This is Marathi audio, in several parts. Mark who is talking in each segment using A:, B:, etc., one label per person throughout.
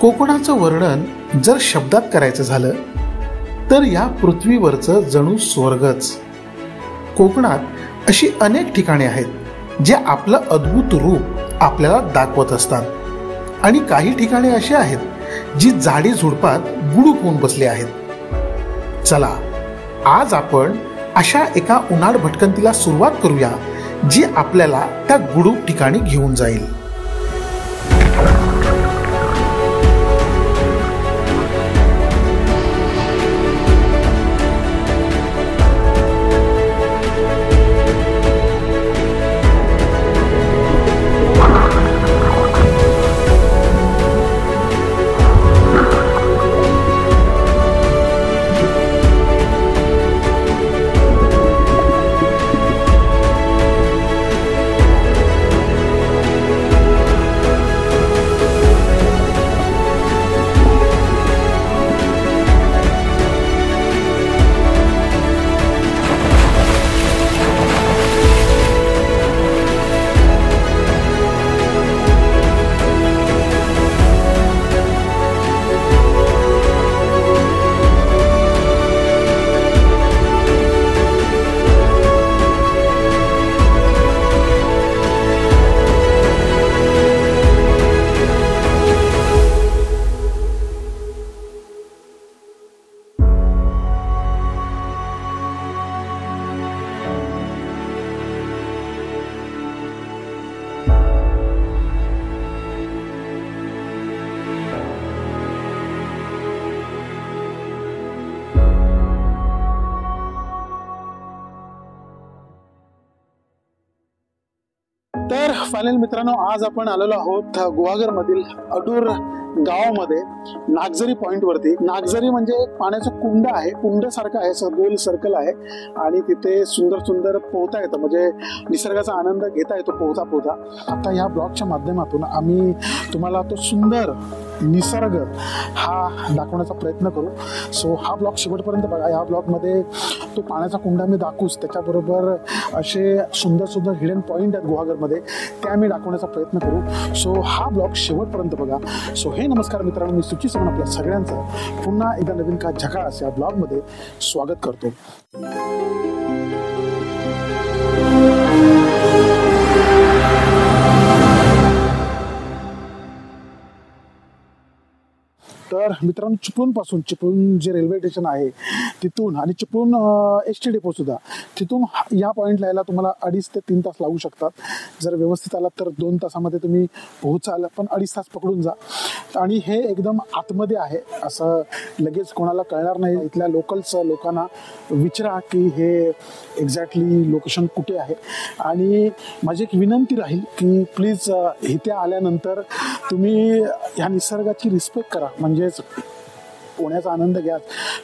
A: कोकणाचं वर्णन जर शब्दात करायचं झालं तर या पृथ्वीवरचं जणू स्वर्गच. कोकणात अशी अनेक ठिकाणे आहेत जे आपलं अद्भुत रूप आपल्याला दाखवत असतात आणि काही ठिकाणे अशी आहेत जी झाडी झुडपात गुडूप होऊन बसली आहेत. चला आज आपण अशा एका उन्हाळ भटकंतीला सुरुवात करूया जी आपल्याला त्या गुडूप ठिकाणी घेऊन जाईल. तर फायनल मित्रांनो, आज आपण आलेलो आहोत गुहागर मधील अडूर गावामध्ये नागझरी पॉइंट वरती. नागझरी म्हणजे एक पाण्याचं कुंड आहे, कुंड सारखं आहे, गोल सर्कल आहे आणि तिथे सुंदर सुंदर पोहता येतं, म्हणजे निसर्गाचा आनंद घेता येतो पोहता पोहता. आता या ब्लॉगच्या माध्यमातून आम्ही तुम्हाला तो सुंदर निसर्ग हा दाखवण्याचा प्रयत्न करू. सो हा ब्लॉग शेवटपर्यंत बघा. या ब्लॉगमध्ये तो पाण्याचा कुंड आम्ही दाखवूच, त्याच्याबरोबर असे सुंदर सुंदर हिडन पॉईंट आहेत गुहागरमध्ये, ते आम्ही दाखवण्याचा प्रयत्न करू. सो हा ब्लॉग शेवटपर्यंत बघा. सो हे नमस्कार मित्रांनो, मी सुची समोर आपल्या सगळ्यांचं पुन्हा एकदा नवीन का झकास या ब्लॉगमध्ये स्वागत करतो. तर मित्रांनो, चिपळूण जे रेल्वे स्टेशन आहे तिथून आणि चिपळूण एस टी डेपो सुद्धा, तिथून या पॉईंटला यायला तुम्हाला 2.5 ते 3 तास लागू शकतात. जर व्यवस्थित आलात तर 2 तासामध्ये तुम्ही पोहोचाल, पण 2.5 तास पकडून जा. आणि हे एकदम आतमध्ये आहे, असं लगेच कोणाला कळणार नाही. इथल्या लोकांना विचारा की हे एक्झॅक्टली लोकेशन कुठे आहे. आणि माझी एक विनंती राहील की प्लीज इथे आल्यानंतर तुम्ही ह्या निसर्गाची रिस्पेक्ट करा, म्हणजेच पोहण्याचा आनंद घ्या,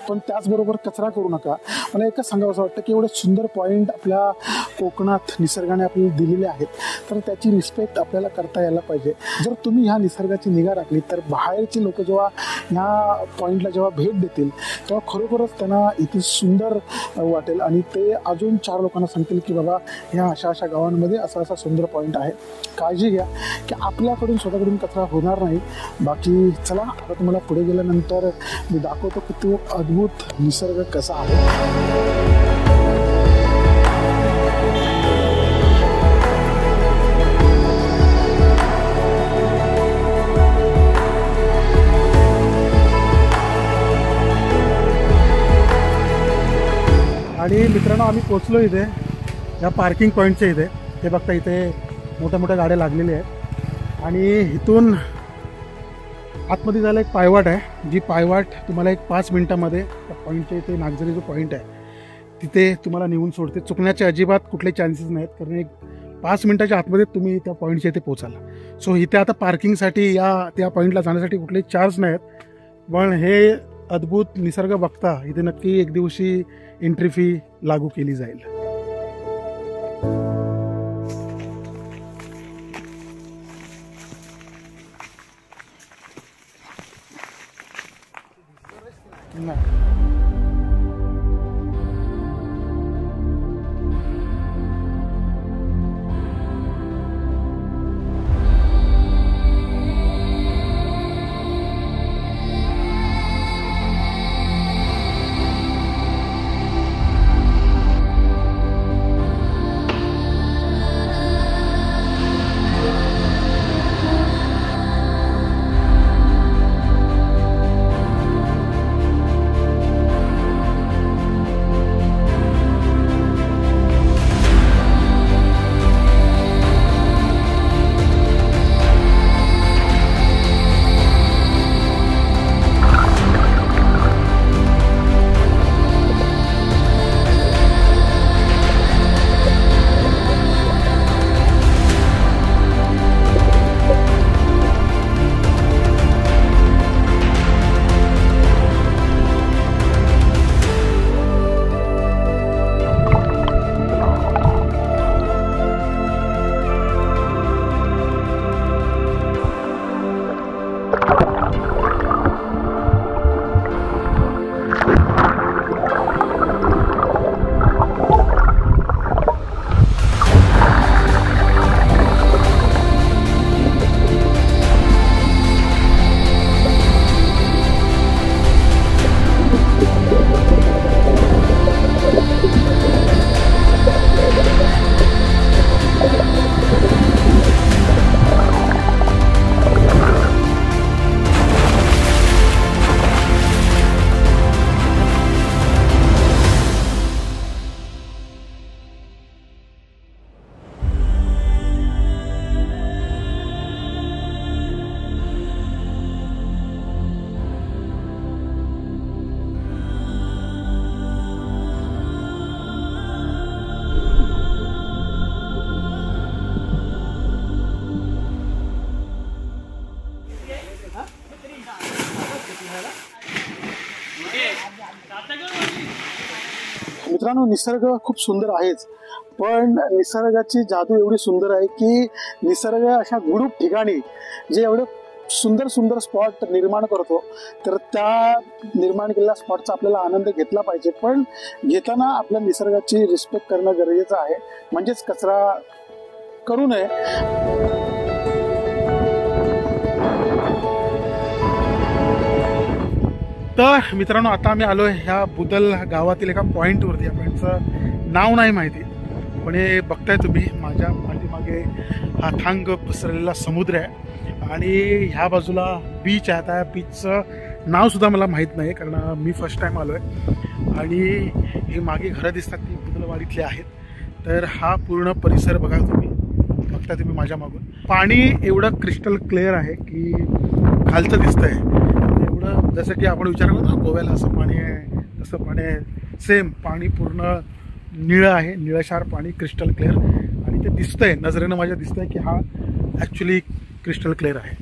A: पण त्याचबरोबर कचरा करू नका. मला एकच सांगावं असं वाटतं की एवढे सुंदर पॉईंट आपल्या कोकणात निसर्गाने आपल्याला दिलेले आहेत, तर त्याची रिस्पेक्ट आपल्याला करता यायला पाहिजे. जर तुम्ही ह्या निसर्गाची निगा राखली तर बाहेरचे लोक जेव्हा ह्या पॉईंटला जेव्हा भेट देतील तेव्हा खरोखरच त्यांना इथे सुंदर वाटेल आणि ते अजून 4 लोकांना सांगतील की बाबा ह्या अशा गावांमध्ये असा सुंदर पॉईंट आहे. काळजी घ्या की आपल्याकडून स्वतःकडून कचरा होणार नाही. बाकी चला, आता तुम्हाला पुढे गेल्यानंतर मी दाखवतो की तो अद्भुत निसर्ग कसा आहे. आणि मित्रांनो, आम्ही पोचलो इथे या पार्किंग पॉईंटच्या इथे. हे बघता, इथे मोठ्या गाड्या लागलेल्या आहेत आणि इथून आतमध्ये जायला एक पायवाट आहे, जी पायवाट तुम्हाला एक 5 मिनिटामध्ये त्या पॉईंटच्या इथे नागझरी जो पॉईंट आहे तिथे तुम्हाला नेऊन सोडते. चुकण्याचे अजिबात कुठले चान्सेस नाहीत, कारण एक 5 मिनिटाच्या आतमध्ये तुम्ही त्या पॉईंटच्या इथे पोचाल. सो इथे आता पार्किंगसाठी त्या पॉईंटला जाण्यासाठी कुठले चार्ज नाहीत, पण हे अद्भुत निसर्ग बघता इथे नक्की एक दिवशी एंट्री फी लागू केली जाईल. मित्रांनो, निसर्ग खूप सुंदर आहेच, पण निसर्गाची जादू एवढी सुंदर आहे की निसर्ग अशा गुडूप ठिकाणी जे एवढे सुंदर सुंदर स्पॉट निर्माण करतो, तर त्या निर्माण केलेल्या स्पॉटचा आपल्याला आनंद घेतला पाहिजे. पण घेताना आपल्या निसर्गाची रिस्पेक्ट करणं गरजेचं आहे, म्हणजेच कचरा करू नये. तर मित्रांनो, आता आम्ही आलोय ह्या बुदल गावातील एका पॉईंटवरती. या पॉईंटचं नाव नाही माहिती, पण हे बघताय तुम्ही माझ्या पाठीमागे हा थांग पसरलेला समुद्र आहे आणि ह्या बाजूला बीच आहे. त्या बीचचं नाव सुद्धा मला माहीत नाही, कारण मी फर्स्ट टाइम आलोय. आणि हे मागे घरं दिसतात ती बुदलवाडीतली आहेत. तर हा पूर्ण परिसर बघा तुम्ही, बघता तुम्ही माझ्या मागून. पाणी एवढं क्रिस्टल क्लिअर आहे की खालचं दिसतंय एवढं, जसं की आपण विचार करतो गोव्याला असं पाणी आहे तसं पाणी आहे. सेम पाणी पूर्ण निळं आहे, निळशार पाणी, क्रिस्टल क्लिअर. आणि ते दिसतंय, नजरेनं माझ्या दिसतंय की हा ॲक्च्युली क्रिस्टल क्लिअर आहे.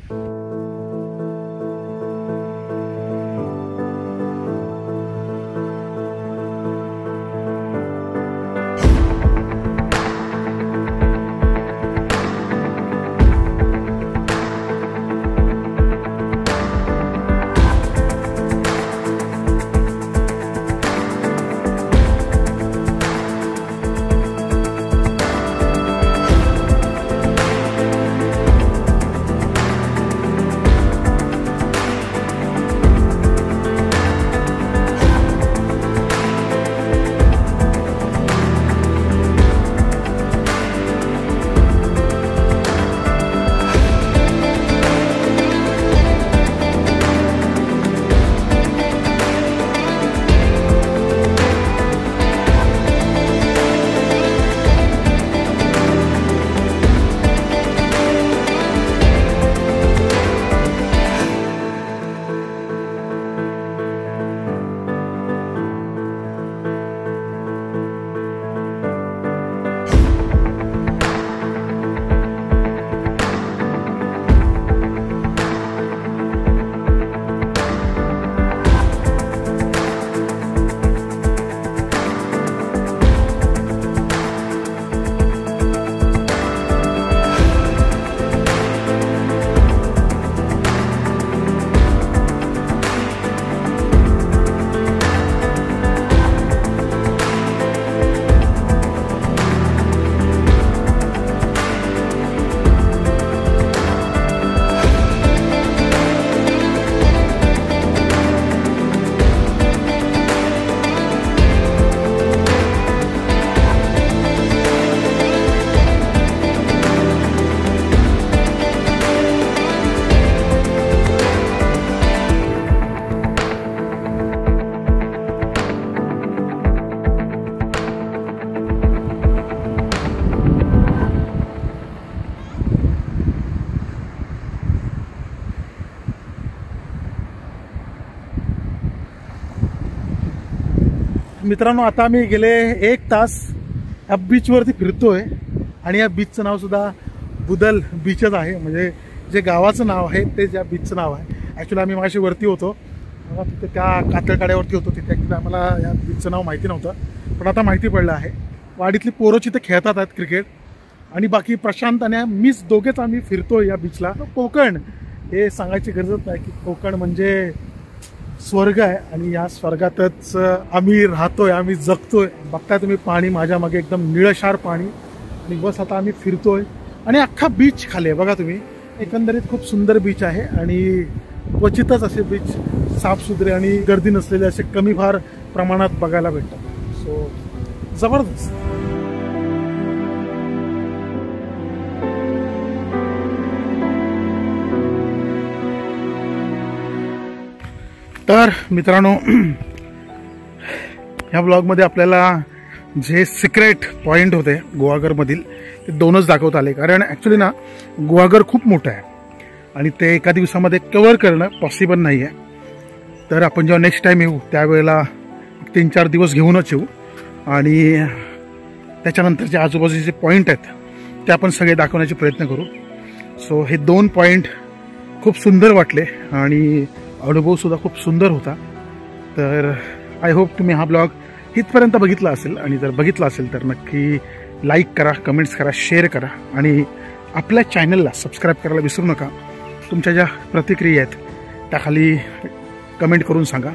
A: मित्रांनो, आता आम्ही गेले 1 तास या बीचवरती फिरतोय आणि या बीचचं नाव सुद्धा बुदल बीचच आहे. म्हणजे जे गावाचं नाव आहे ते ज्या बीचचं नाव आहे. ॲक्च्युली आम्ही मागाशी वरती होतो, तिथे त्या कातळकाड्यावरती होतो, तिथे ॲक्च्युली आम्हाला या बीचचं नाव माहिती नव्हतं, पण आता माहिती पडलं आहे. वाडीतली पोरं तिथे खेळतात आहेत क्रिकेट, आणि बाकी प्रशांत आणि मीच दोघेच आम्ही फिरतोय या बीचला. कोकण हे सांगायची गरजच नाही की कोकण म्हणजे स्वर्ग आहे, आणि या स्वर्गातच आम्ही राहतोय, आम्ही जगतोय. बघताय तुम्ही पाणी माझ्या मागे एकदम निळशार पाणी, आणि बस आता आम्ही फिरतोय आणि अख्खा बीच खाली आहे बघा तुम्ही. एकंदरीत खूप सुंदर बीच आहे, आणि क्वचितच असे बीच साफसुथरे आणि गर्दी नसलेले असे कमी फार प्रमाणात बघायला भेटतात. सो जबरदस्त. तर मित्रांनो, ह्या ब्लॉगमध्ये आपल्याला जे सिक्रेट पॉईंट होते गुहागरमधील ते 2च दाखवत आले. कारण ॲक्च्युली ना गुहागर खूप मोठं आहे आणि ते एका दिवसामध्ये कव्हर करणं पॉसिबल नाही आहे. तर आपण जेव्हा नेक्स्ट टाईम येऊ त्यावेळेला 3-4 दिवस घेऊनच येऊ, आणि त्याच्यानंतर जे आजूबाजूचे पॉईंट आहेत ते आपण सगळे दाखवण्याचे प्रयत्न करू. सो हे 2 पॉईंट खूप सुंदर वाटले आणि अनुभवसुद्धा खूप सुंदर होता. तर आय होप तुम्ही हा ब्लॉग इथपर्यंत बघितलं असेल आणि जर बघितलं असेल तर नक्की लाईक करा, कमेंट्स करा, शेअर करा आणि आपल्या चॅनलला सबस्क्राईब करायला विसरू नका. तुमच्या ज्या प्रतिक्रिया आहेत त्याखाली कमेंट करून सांगा.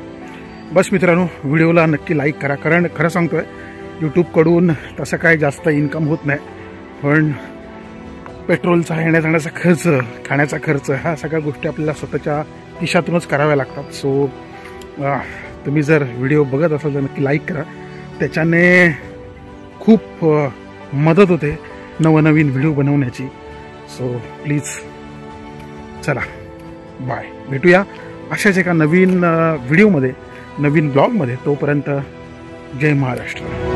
A: बस मित्रांनो, व्हिडिओला नक्की लाईक करा. कारण खरं सांगतो आहे यूट्यूबकडून तसं काय जास्त इन्कम होत नाही, पण पेट्रोलचा, येण्या जाण्याचा खर्च, खाण्याचा खर्च, ह्या सगळ्या गोष्टी आपल्याला स्वतःच्या खिशातूनच कराव्या लागतात. सो तुम्ही जर व्हिडिओ बघत असाल तर नक्की लाईक करा. त्याच्याने खूप मदत होते नवनवीन व्हिडिओ बनवण्याची. सो प्लीज चला बाय, भेटूया अशाच एका नवीन व्हिडिओमध्ये, नवीन ब्लॉगमध्ये. तोपर्यंत जय महाराष्ट्र.